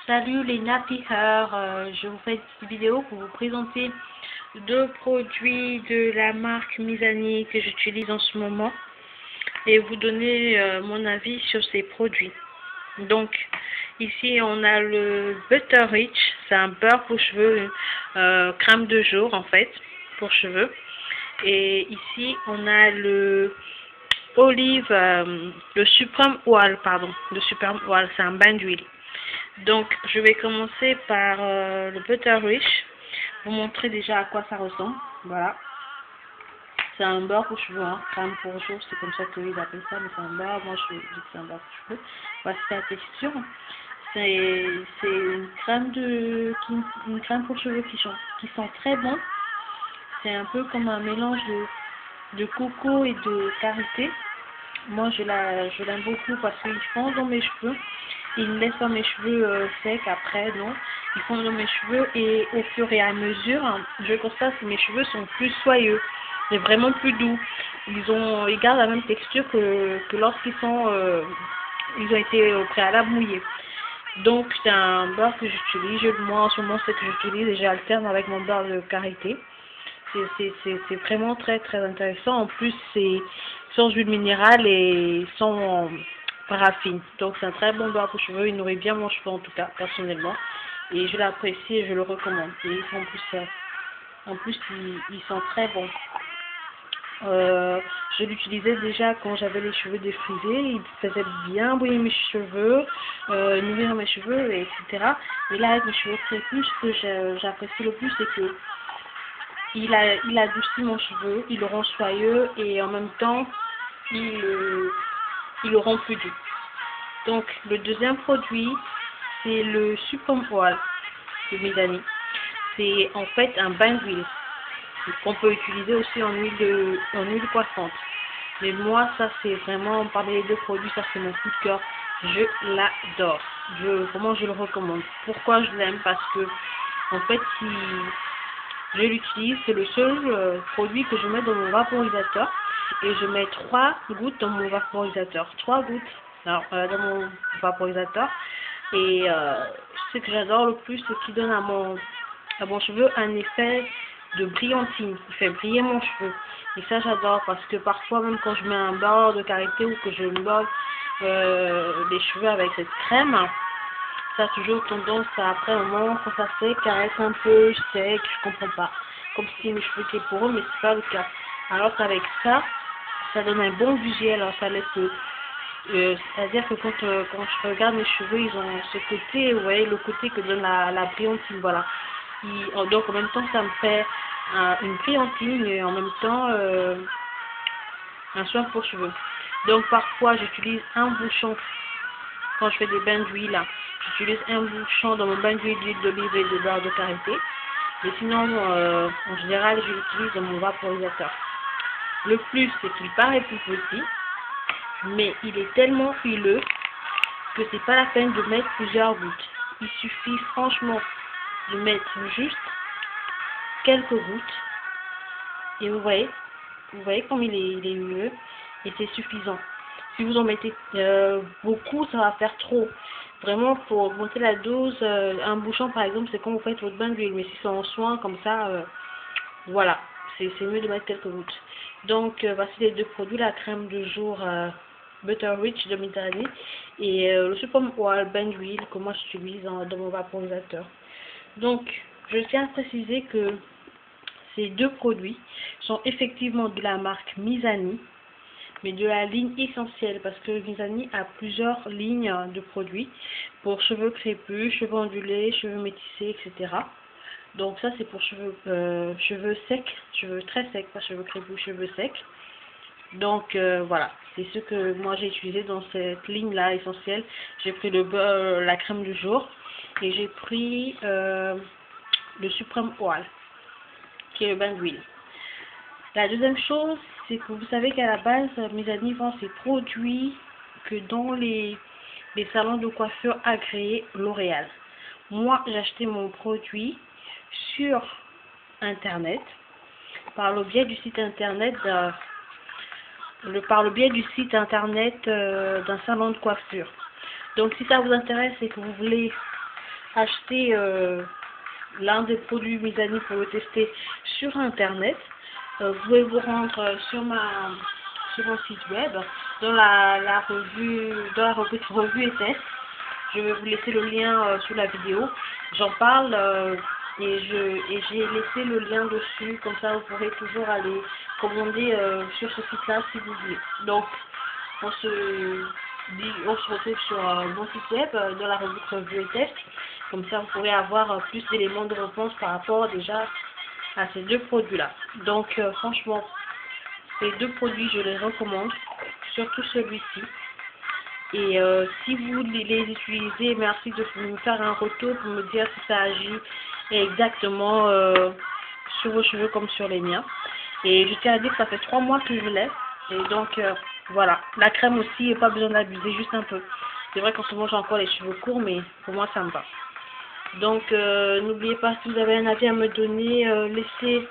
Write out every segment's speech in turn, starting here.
Salut les nappilleurs, je vous fais une petite vidéo pour vous présenter deux produits de la marque Mizani que j'utilise en ce moment et vous donner mon avis sur ces produits. Donc ici on a le Butter Rich, c'est un beurre pour cheveux, crème de jour en fait pour cheveux. Et ici on a le Olive, le Supreme Oil, pardon, le Supreme Oil, c'est un bain d'huile. Donc, je vais commencer par le Butter Rich. Vous montrer déjà à quoi ça ressemble. Voilà. C'est un beurre pour cheveux, hein. Crème pour jour, c'est comme ça qu'ils appellent ça, mais c'est un beurre. Moi, je dis que c'est un beurre pour cheveux. Voici la texture. C'est une crème pour cheveux qui sent très bon. C'est un peu comme un mélange de coco et de karité. Moi, je l'aime beaucoup parce qu'il fond dans mes cheveux. Il ne laisse pas mes cheveux secs après, non. Ils font dans mes cheveux et au fur et à mesure, hein, je constate que mes cheveux sont plus soyeux et vraiment plus doux. Ils gardent la même texture que lorsqu'ils ils ont été au préalable mouillés. Donc, c'est un beurre que j'utilise. Moi, en ce moment, c'est que j'utilise et j'alterne avec mon beurre de karité. C'est vraiment très très intéressant. En plus, c'est sans huile minérale et sans paraffine. Donc, c'est un très bon beurre pour cheveux. Il nourrit bien mon cheveu en tout cas, personnellement. Et je l'apprécie et je le recommande. Et en plus il sent très bon. Je l'utilisais déjà quand j'avais les cheveux défrisés. Il faisait bien bouillir mes cheveux, nourrir mes cheveux, etc. Et là, avec mes cheveux crépus, ce que j'apprécie le plus, c'est que il adoucit mon cheveu, il le rend soyeux et en même temps, il le rend plus doux. Donc, le deuxième produit, c'est le Supreme Oil de Mizani. C'est en fait un bain d'huile qu'on peut utiliser aussi en huile coiffante. Mais moi, ça, c'est vraiment, parmi les deux produits, ça, c'est mon coup de cœur. Je l'adore. Vraiment, je le recommande. Pourquoi je l'aime? Parce que, en fait, si je l'utilise, c'est le seul produit que je mets dans mon vaporisateur et je mets 3 gouttes dans mon vaporisateur. 3 gouttes dans mon vaporisateur. Et ce que j'adore le plus, c'est qu'il donne à mon cheveu un effet de brillantine. Il fait briller mon cheveu. Et ça, j'adore parce que parfois, même quand je mets un beurre de karité ou que je me lave les cheveux avec cette crème, ça a toujours tendance à, après un moment, quand ça sec, à être un peu sec, je comprends pas. Comme si mes cheveux étaient poreux, mais c'est pas le cas. Alors qu'avec ça, ça donne un bon visuel. Alors ça laisse, c'est-à-dire que quand je regarde mes cheveux, ils ont ce côté, vous voyez, le côté que donne la brillantine, voilà. Donc en même temps, ça me fait une brillantine et en même temps un soin pour cheveux. Donc parfois, j'utilise un bouchon quand je fais des bains d'huile. J'utilise un bouchon dans mon bain d'huile d'olive et de beurre de karité. Mais sinon, en général, je l'utilise dans mon vaporisateur. Le plus, c'est qu'il paraît plus petit, mais il est tellement huileux que c'est pas la peine de mettre plusieurs gouttes. Il suffit franchement de mettre juste quelques gouttes. Et vous voyez comme il est huileux et c'est suffisant. Si vous en mettez beaucoup, ça va faire trop. Vraiment, pour augmenter la dose, un bouchon par exemple, c'est quand vous faites votre bain d'huile. Mais si c'est en soin comme ça, voilà, c'est mieux de mettre quelques gouttes. Donc, voici les deux produits, la crème de jour Butter Rich de Mizani et le Supreme Oil bain d'huile que moi j'utilise dans mon vaporisateur. Donc, je tiens à préciser que ces deux produits sont effectivement de la marque Mizani, mais de la ligne essentielle, parce que Mizani a plusieurs lignes de produits pour cheveux crépus, cheveux ondulés, cheveux métissés, etc. Donc ça c'est pour cheveux secs, cheveux très secs, pas cheveux crépus, cheveux secs. Donc voilà, c'est ce que moi j'ai utilisé dans cette ligne là essentielle. J'ai pris la crème du jour et j'ai pris le Supreme Oil, qui est le bain d'huile. La deuxième chose, c'est que vous savez qu'à la base, Mizani vend ses produits que dans les salons de coiffure agréés L'Oréal. Moi, j'ai acheté mon produit sur Internet, par le biais du site Internet d'un salon de coiffure. Donc, si ça vous intéresse et que vous voulez acheté l'un des produits mis à nu pour le tester sur internet, vous pouvez vous rendre sur mon site web dans la rubrique revue et test. Je vais vous laisser le lien sous la vidéo. J'en parle et j'ai laissé le lien dessus, comme ça vous pourrez toujours aller commander sur ce site-là si vous voulez. Donc on se retrouve sur mon site web dans la rubrique revue et test. Comme ça vous pourrez avoir plus d'éléments de réponse par rapport déjà à ces deux produits-là. Donc franchement, ces deux produits je les recommande, surtout celui-ci. Et si vous les utilisez, merci de me faire un retour pour me dire si ça agit exactement sur vos cheveux comme sur les miens. Et je tiens à dire que ça fait 3 mois que je l'ai. Et donc voilà, la crème aussi, pas besoin d'abuser, juste un peu. C'est vrai qu'en ce moment j'ai encore les cheveux courts, mais pour moi ça me va. Donc n'oubliez pas, si vous avez un avis à me donner, laissez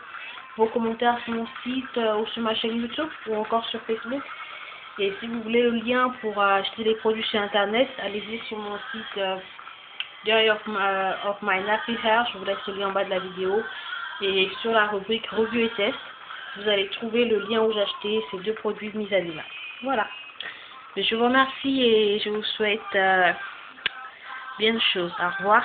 vos commentaires sur mon site ou sur ma chaîne YouTube ou encore sur Facebook. Et si vous voulez le lien pour acheter les produits sur internet, allez-y sur mon site Diary of My Nappy Hair. Je vous laisse le lien en bas de la vidéo. Et sur la rubrique revue et test, vous allez trouver le lien où j'ai acheté ces deux produits mis à nu. Voilà. Je vous remercie et je vous souhaite bien de choses. Au revoir.